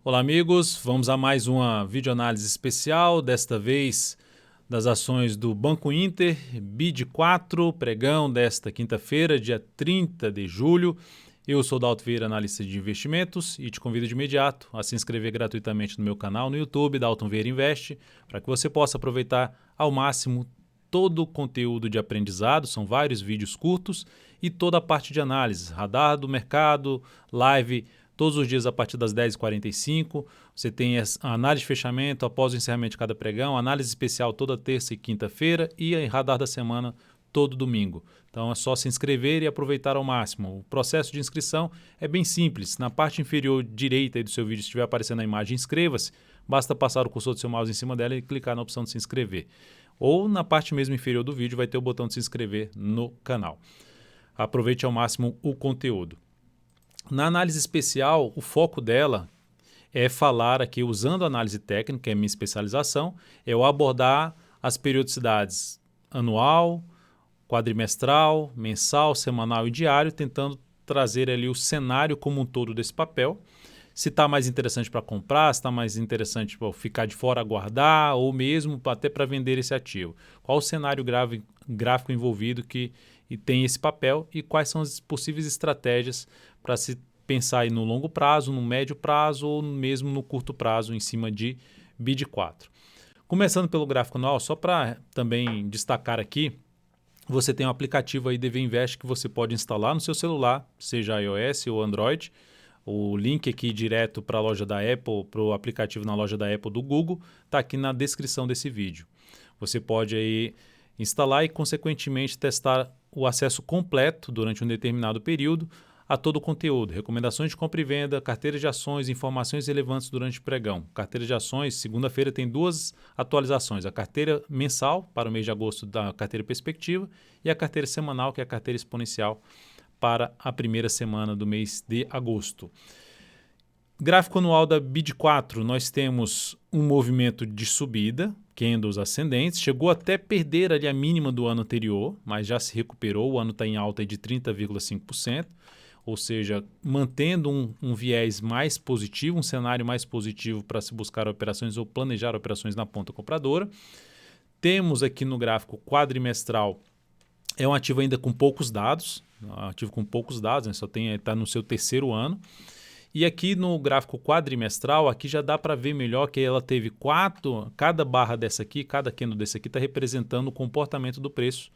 Olá amigos, vamos a mais uma videoanálise especial, desta vez das ações do Banco Inter, BID4, pregão desta quinta-feira, dia 30 de julho. Eu sou Dalton Vieira, analista de investimentos, e te convido de imediato a se inscrever gratuitamente no meu canal no YouTube, Dalton Vieira Investe, para que você possa aproveitar ao máximo todo o conteúdo de aprendizado, são vários vídeos curtos, e toda a parte de análise, radar do mercado, live, todos os dias a partir das 10h45, você tem a análise de fechamento após o encerramento de cada pregão, análise especial toda terça e quinta-feira e a radar da semana todo domingo. Então é só se inscrever e aproveitar ao máximo. O processo de inscrição é bem simples. Na parte inferior direita aí do seu vídeo, se estiver aparecendo a imagem inscreva-se, basta passar o cursor do seu mouse em cima dela e clicar na opção de se inscrever. Ou na parte mesmo inferior do vídeo vai ter o botão de se inscrever no canal. Aproveite ao máximo o conteúdo. Na análise especial, o foco dela é falar aqui, usando a análise técnica, que é a minha especialização, eu abordar as periodicidades anual, quadrimestral, mensal, semanal e diário, tentando trazer ali o cenário como um todo desse papel. Se está mais interessante para comprar, se está mais interessante para ficar de fora, aguardar, ou mesmo até para vender esse ativo. Qual o cenário gráfico envolvido que tem esse papel e quais são as possíveis estratégias para se pensar aí no longo prazo, no médio prazo ou mesmo no curto prazo em cima de BID4. Começando pelo gráfico anual, só para também destacar aqui, você tem um aplicativo aí DV Invest que você pode instalar no seu celular, seja iOS ou Android. O link aqui direto para a loja da Apple, para o aplicativo na loja da Apple do Google, está aqui na descrição desse vídeo. Você pode aí instalar e, consequentemente, testar o acesso completo durante um determinado período a todo o conteúdo, recomendações de compra e venda, carteira de ações, informações relevantes durante o pregão. Carteira de ações, segunda-feira tem duas atualizações, a carteira mensal para o mês de agosto da carteira perspectiva e a carteira semanal, que é a carteira exponencial para a primeira semana do mês de agosto. Gráfico anual da BID4, nós temos um movimento de subida, candles ascendentes, chegou até perder ali a mínima do ano anterior, mas já se recuperou, o ano está em alta de 30,5%, ou seja, mantendo um viés mais positivo, um cenário mais positivo para se buscar operações ou planejar operações na ponta compradora. Temos aqui no gráfico quadrimestral, é um ativo ainda com poucos dados, né? Só está no seu terceiro ano. E aqui no gráfico quadrimestral, aqui já dá para ver melhor que ela teve cada barra dessa aqui, cada candle desse aqui está representando o comportamento do preço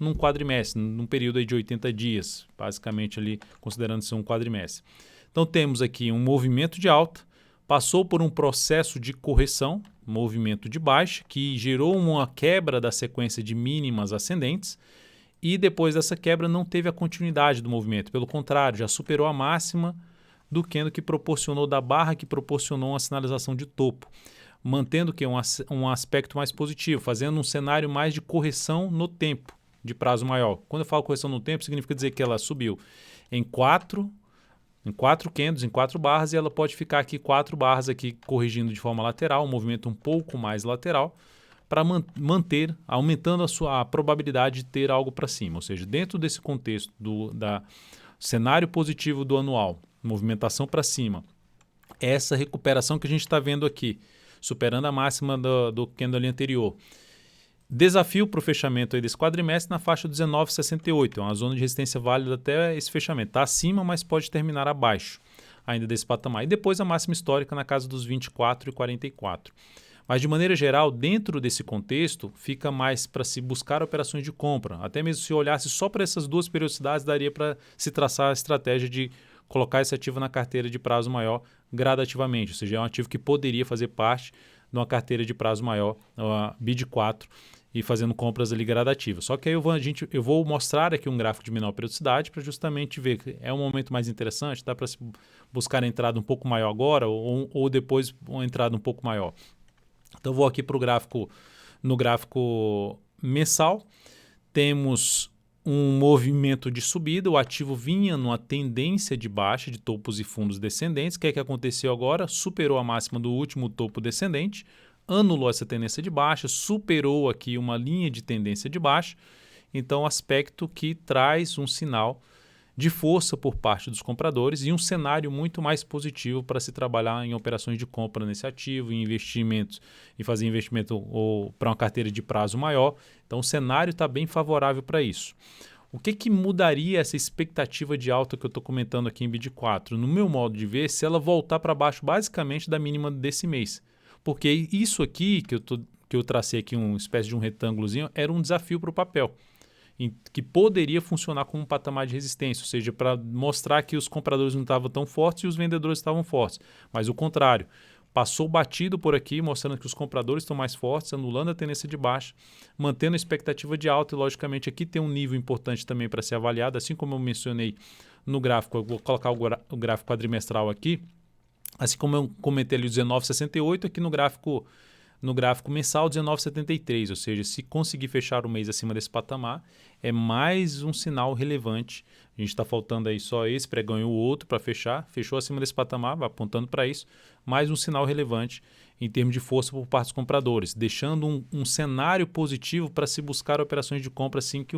num quadrimestre, num período aí de 80 dias, basicamente ali considerando-se um quadrimestre. Então temos aqui um movimento de alta, passou por um processo de correção, movimento de baixa, que gerou uma quebra da sequência de mínimas ascendentes, e depois dessa quebra não teve a continuidade do movimento, pelo contrário, já superou a máxima do candle que proporcionou, da barra que proporcionou uma sinalização de topo, mantendo que um aspecto mais positivo, fazendo um cenário mais de correção no tempo, de prazo maior. Quando eu falo correção no tempo, significa dizer que ela subiu em quatro candles, em 4 barras, e ela pode ficar aqui 4 barras aqui corrigindo de forma lateral, um movimento um pouco mais lateral, para manter, aumentando a probabilidade de ter algo para cima. Ou seja, dentro desse contexto da cenário positivo do anual, movimentação para cima, essa recuperação que a gente está vendo aqui, superando a máxima do candle ali anterior. Desafio para o fechamento aí desse quadrimestre na faixa 19,68, é uma zona de resistência válida até esse fechamento. Está acima, mas pode terminar abaixo ainda desse patamar. E depois a máxima histórica na casa dos 24,44. Mas de maneira geral, dentro desse contexto, fica mais para se buscar operações de compra. Até mesmo se olhasse só para essas duas periodicidades, daria para se traçar a estratégia de colocar esse ativo na carteira de prazo maior gradativamente. Ou seja, é um ativo que poderia fazer parte de uma carteira de prazo maior, a BID4, e fazendo compras ali gradativas. Só que aí eu vou mostrar aqui um gráfico de menor periodicidade para justamente ver que é um momento mais interessante, dá para se buscar a entrada um pouco maior agora ou depois uma entrada um pouco maior. Então vou aqui para o gráfico, no gráfico mensal, temos um movimento de subida, o ativo vinha numa tendência de baixa de topos e fundos descendentes. O que é que aconteceu agora? Superou a máxima do último topo descendente, anulou essa tendência de baixa, superou aqui uma linha de tendência de baixa, então aspecto que traz um sinal de força por parte dos compradores e um cenário muito mais positivo para se trabalhar em operações de compra nesse ativo, em investimentos e fazer investimento ou para uma carteira de prazo maior. Então o cenário está bem favorável para isso. O que mudaria essa expectativa de alta que eu estou comentando aqui em BID4? No meu modo de ver, se ela voltar para baixo basicamente da mínima desse mês. Porque isso aqui, que eu tracei aqui uma espécie de um retângulozinho, era um desafio para o papel, que poderia funcionar como um patamar de resistência, ou seja, para mostrar que os compradores não estavam tão fortes e os vendedores estavam fortes. Mas o contrário, passou batido por aqui, mostrando que os compradores estão mais fortes, anulando a tendência de baixa, mantendo a expectativa de alta e, logicamente, aqui tem um nível importante também para ser avaliado, assim como eu mencionei no gráfico, eu vou colocar o gráfico quadrimestral aqui, assim como eu comentei ali o 19,68, aqui no gráfico mensal 19,73, ou seja, se conseguir fechar o mês acima desse patamar, é mais um sinal relevante. A gente está faltando aí só esse pregão e o outro para fechar, fechou acima desse patamar, vai apontando para isso, mais um sinal relevante em termos de força por parte dos compradores, deixando um cenário positivo para se buscar operações de compra assim que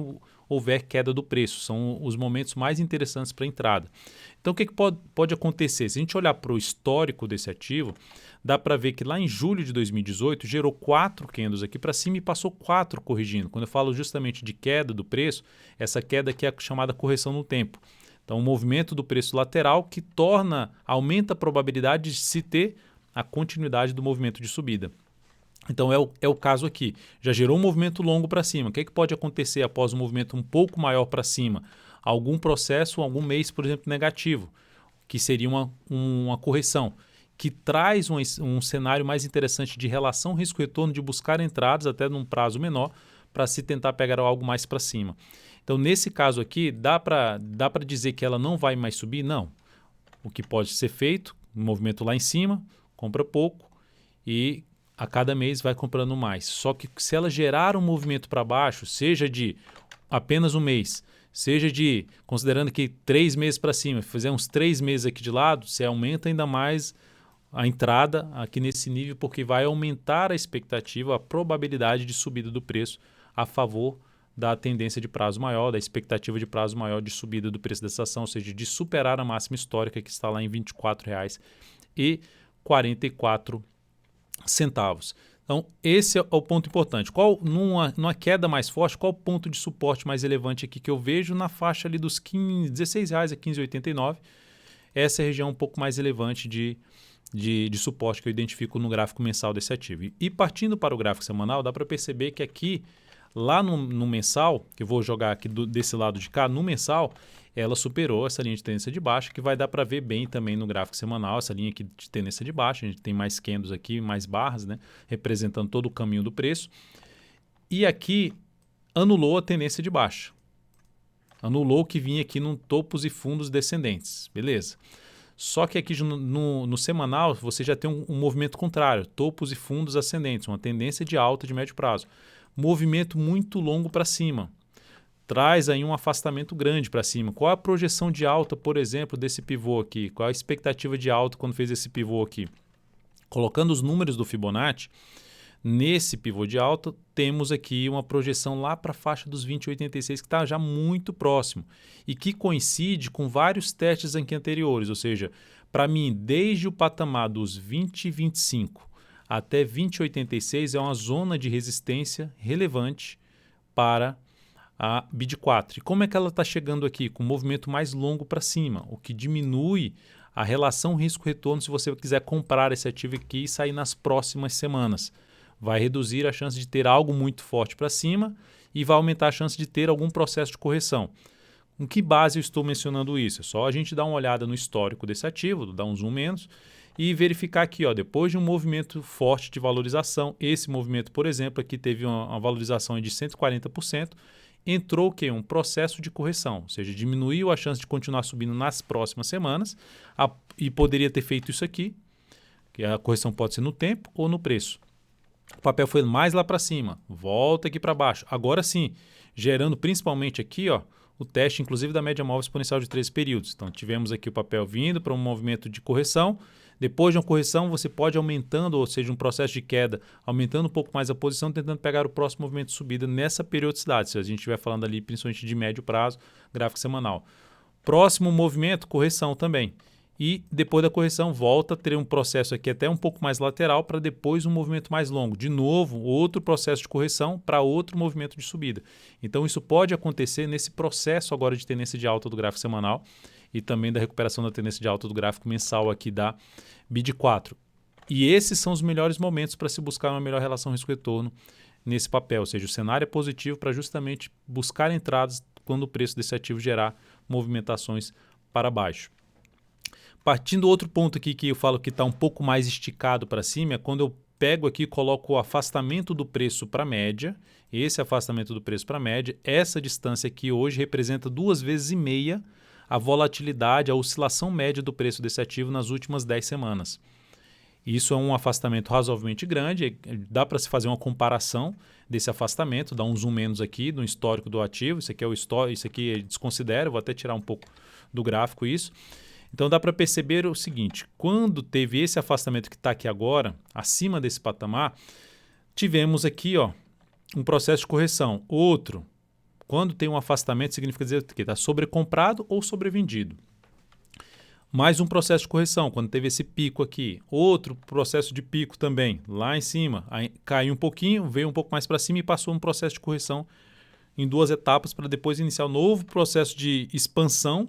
houver queda do preço. São os momentos mais interessantes para a entrada. Então, o que pode acontecer? Se a gente olhar para o histórico desse ativo, dá para ver que lá em julho de 2018 gerou 4 candles aqui para cima e passou 4 corrigindo. Quando eu falo justamente de queda do preço, essa queda aqui é a chamada correção no tempo. Então, um movimento do preço lateral que aumenta a probabilidade de se ter a continuidade do movimento de subida. Então é o caso aqui. Já gerou um movimento longo para cima. O que pode acontecer após um movimento um pouco maior para cima? Algum processo, algum mês, por exemplo, negativo, que seria uma correção, que traz um cenário mais interessante de relação risco-retorno, de buscar entradas até num prazo menor, para se tentar pegar algo mais para cima. Então, nesse caso aqui, dá para dizer que ela não vai mais subir? Não. O que pode ser feito, um movimento lá em cima, compra pouco e a cada mês vai comprando mais. Só que se ela gerar um movimento para baixo, seja de apenas um mês, seja de, considerando que 3 meses para cima, fizer uns 3 meses aqui de lado, você aumenta ainda mais a entrada aqui nesse nível, porque vai aumentar a expectativa, a probabilidade de subida do preço a favor da tendência de prazo maior, da expectativa de prazo maior de subida do preço dessa ação, ou seja, de superar a máxima histórica que está lá em R$ 24,44. Então, esse é o ponto importante. Numa queda mais forte, qual o ponto de suporte mais relevante aqui que eu vejo na faixa ali dos R$16 a R$ 15,89? Essa é a região um pouco mais relevante de suporte que eu identifico no gráfico mensal desse ativo. E partindo para o gráfico semanal, dá para perceber que aqui, lá no mensal, que eu vou jogar aqui desse lado de cá, no mensal, ela superou essa linha de tendência de baixa, que vai dar para ver bem também no gráfico semanal, essa linha aqui de tendência de baixa. A gente tem mais candles aqui, mais barras, né, representando todo o caminho do preço. E aqui anulou a tendência de baixa. Anulou o que vinha aqui no topos e fundos descendentes. Beleza. Só que aqui no semanal você já tem um movimento contrário, topos e fundos ascendentes, uma tendência de alta de médio prazo. Movimento muito longo para cima. Traz aí um afastamento grande para cima. Qual a projeção de alta, por exemplo, desse pivô aqui? Qual a expectativa de alta quando fez esse pivô aqui? Colocando os números do Fibonacci, nesse pivô de alta, temos aqui uma projeção lá para a faixa dos 20,86, que está já muito próximo e que coincide com vários testes aqui anteriores. Ou seja, para mim, desde o patamar dos 20,25 até 20,86 é uma zona de resistência relevante para a BID4. E como é que ela está chegando aqui? Com um movimento mais longo para cima, o que diminui a relação risco-retorno se você quiser comprar esse ativo aqui e sair nas próximas semanas. Vai reduzir a chance de ter algo muito forte para cima e vai aumentar a chance de ter algum processo de correção. Com que base eu estou mencionando isso? É só a gente dar uma olhada no histórico desse ativo, dar um zoom menos, e verificar aqui, ó, depois de um movimento forte de valorização, esse movimento, por exemplo, aqui teve uma valorização de 140%, entrou o quê? Um processo de correção, ou seja, diminuiu a chance de continuar subindo nas próximas semanas e poderia ter feito isso aqui, que a correção pode ser no tempo ou no preço. O papel foi mais lá para cima, volta aqui para baixo. Agora sim, gerando principalmente aqui, ó, o teste inclusive da média móvel exponencial de 13 períodos. Então tivemos aqui o papel vindo para um movimento de correção. Depois de uma correção, você pode aumentando, ou seja, um processo de queda, aumentando um pouco mais a posição, tentando pegar o próximo movimento de subida nessa periodicidade, se a gente estiver falando ali principalmente de médio prazo, gráfico semanal. Próximo movimento, correção também. E depois da correção volta a ter um processo aqui até um pouco mais lateral para depois um movimento mais longo. De novo, outro processo de correção para outro movimento de subida. Então isso pode acontecer nesse processo agora de tendência de alta do gráfico semanal e também da recuperação da tendência de alta do gráfico mensal aqui da BID4. E esses são os melhores momentos para se buscar uma melhor relação risco-retorno nesse papel. Ou seja, o cenário é positivo para justamente buscar entradas quando o preço desse ativo gerar movimentações para baixo. Partindo do outro ponto aqui que eu falo que está um pouco mais esticado para cima, é quando eu pego aqui e coloco o afastamento do preço para a média. Esse afastamento do preço para a média, essa distância aqui hoje representa 2,5 vezes a volatilidade, a oscilação média do preço desse ativo nas últimas 10 semanas. Isso é um afastamento razoavelmente grande, dá para se fazer uma comparação desse afastamento, dá um zoom menos aqui no histórico do ativo. Isso aqui é o histórico, isso aqui desconsidera, vou até tirar um pouco do gráfico isso. Então dá para perceber o seguinte, quando teve esse afastamento que está aqui agora, acima desse patamar, tivemos aqui um processo de correção. Outro, quando tem um afastamento, significa dizer que está sobrecomprado ou sobrevendido. Mais um processo de correção, quando teve esse pico aqui. Outro processo de pico também, lá em cima. Aí caiu um pouquinho, veio um pouco mais para cima e passou um processo de correção em 2 etapas para depois iniciar um novo processo de expansão.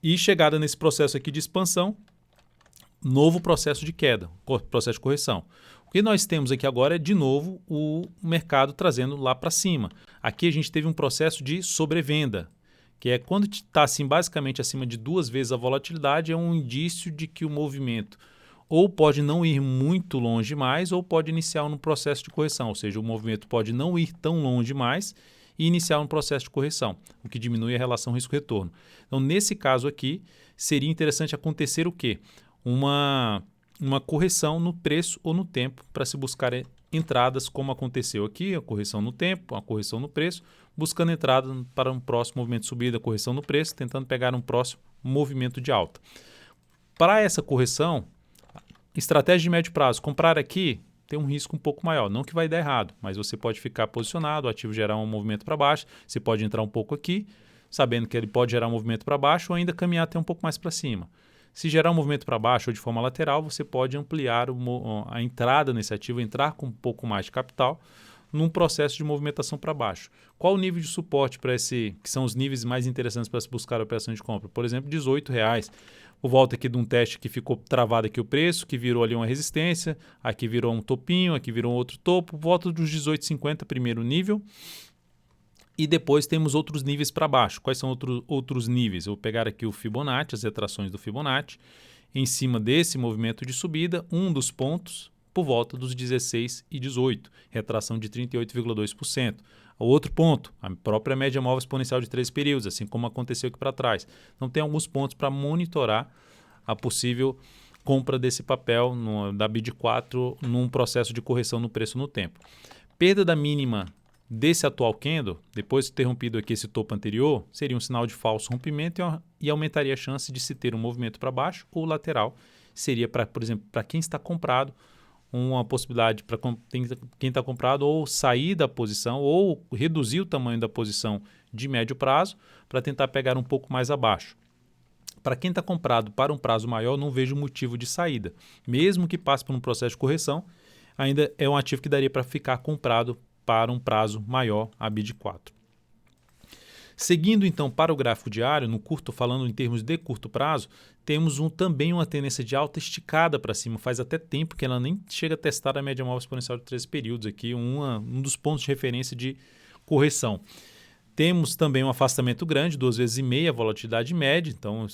E chegada nesse processo aqui de expansão, novo processo de queda, processo de correção. O que nós temos aqui agora é, de novo, o mercado trazendo lá para cima. Aqui a gente teve um processo de sobrevenda, que é quando está assim, basicamente acima de 2 vezes a volatilidade, é um indício de que o movimento ou pode não ir muito longe mais ou pode iniciar um processo de correção, ou seja, o movimento pode não ir tão longe mais e iniciar um processo de correção, o que diminui a relação risco-retorno. Então, nesse caso aqui, seria interessante acontecer o quê? Uma correção no preço ou no tempo para se buscar entradas, como aconteceu aqui, a correção no tempo, a correção no preço, buscando entrada para um próximo movimento de subida, correção no preço, tentando pegar um próximo movimento de alta. Para essa correção, estratégia de médio prazo, comprar aqui tem um risco um pouco maior. Não que vai dar errado, mas você pode ficar posicionado, o ativo gerar um movimento para baixo, você pode entrar um pouco aqui, sabendo que ele pode gerar um movimento para baixo ou ainda caminhar até um pouco mais para cima. Se gerar um movimento para baixo ou de forma lateral, você pode ampliar a entrada nesse ativo, entrar com um pouco mais de capital num processo de movimentação para baixo. Qual o nível de suporte para esse, que são os níveis mais interessantes para se buscar a operação de compra? Por exemplo, R$18. Por volta aqui de um teste que ficou travado aqui o preço, que virou ali uma resistência, aqui virou um topinho, aqui virou outro topo, volta dos 18,50 primeiro nível. E depois temos outros níveis para baixo. Quais são outros níveis? Eu vou pegar aqui o Fibonacci, as retrações do Fibonacci. Em cima desse movimento de subida, um dos pontos por volta dos 16 e 18, retração de 38,2%. O outro ponto, a própria média móvel exponencial de 3 períodos, assim como aconteceu aqui para trás. Então tem alguns pontos para monitorar a possível compra desse papel da BID4 num processo de correção no preço no tempo. Perda da mínima desse atual candle, depois de ter rompido aqui esse topo anterior, seria um sinal de falso rompimento e aumentaria a chance de se ter um movimento para baixo ou lateral. Seria, por exemplo, para quem está comprado, uma possibilidade para quem está comprado ou sair da posição ou reduzir o tamanho da posição de médio prazo para tentar pegar um pouco mais abaixo. Para quem está comprado para um prazo maior, não vejo motivo de saída. Mesmo que passe por um processo de correção, ainda é um ativo que daria para ficar comprado para um prazo maior, a BID4. Seguindo então para o gráfico diário, no curto, falando em termos de curto prazo, temos também uma tendência de alta esticada para cima. Faz até tempo que ela nem chega a testar a média móvel exponencial de 13 períodos aqui, um dos pontos de referência de correção. Temos também um afastamento grande, 2,5 vezes a volatilidade média, então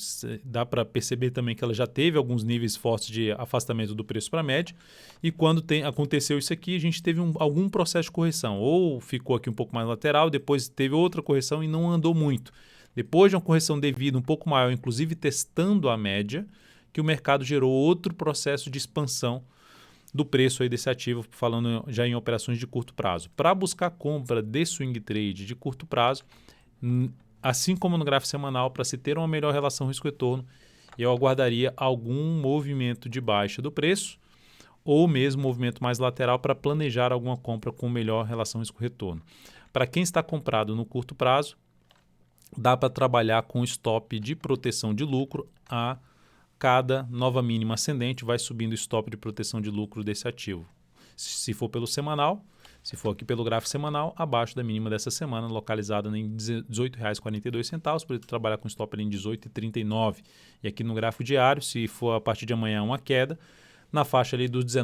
dá para perceber também que ela já teve alguns níveis fortes de afastamento do preço para a média, e quando aconteceu isso aqui, a gente teve algum processo de correção, ou ficou aqui um pouco mais lateral, depois teve outra correção e não andou muito. Depois de uma correção devida um pouco maior, inclusive testando a média, que o mercado gerou outro processo de expansão do preço aí desse ativo, falando já em operações de curto prazo. Para buscar compra de swing trade de curto prazo, assim como no gráfico semanal, para se ter uma melhor relação risco-retorno, eu aguardaria algum movimento de baixa do preço ou mesmo movimento mais lateral para planejar alguma compra com melhor relação risco-retorno. Para quem está comprado no curto prazo, dá para trabalhar com stop de proteção de lucro a cada nova mínima ascendente, vai subindo o stop de proteção de lucro desse ativo. Se for pelo semanal, se for aqui pelo gráfico semanal, abaixo da mínima dessa semana, localizada em R$ 18,42, por ele trabalhar com stop ali em R$ 18,39. E aqui no gráfico diário, se for a partir de amanhã uma queda, na faixa ali dos R$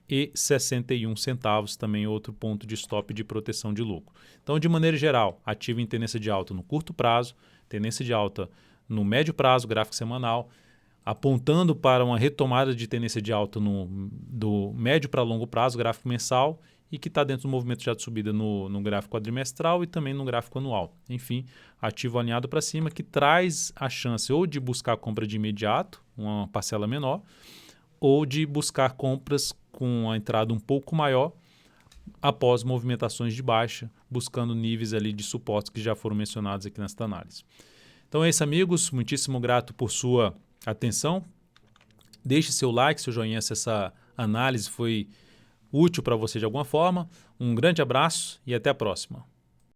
19,61, também outro ponto de stop de proteção de lucro. Então, de maneira geral, ativo em tendência de alta no curto prazo, tendência de alta no médio prazo, gráfico semanal, apontando para uma retomada de tendência de alta do médio para longo prazo, gráfico mensal, e que está dentro do movimento já de subida no gráfico quadrimestral e também no gráfico anual. Enfim, ativo alinhado para cima que traz a chance ou de buscar compra de imediato, uma parcela menor, ou de buscar compras com a entrada um pouco maior após movimentações de baixa, buscando níveis ali de suportes que já foram mencionados aqui nesta análise. Então é isso, amigos. Muitíssimo grato por sua atenção. Deixe seu like, seu joinha se essa análise foi útil para você de alguma forma. Um grande abraço e até a próxima.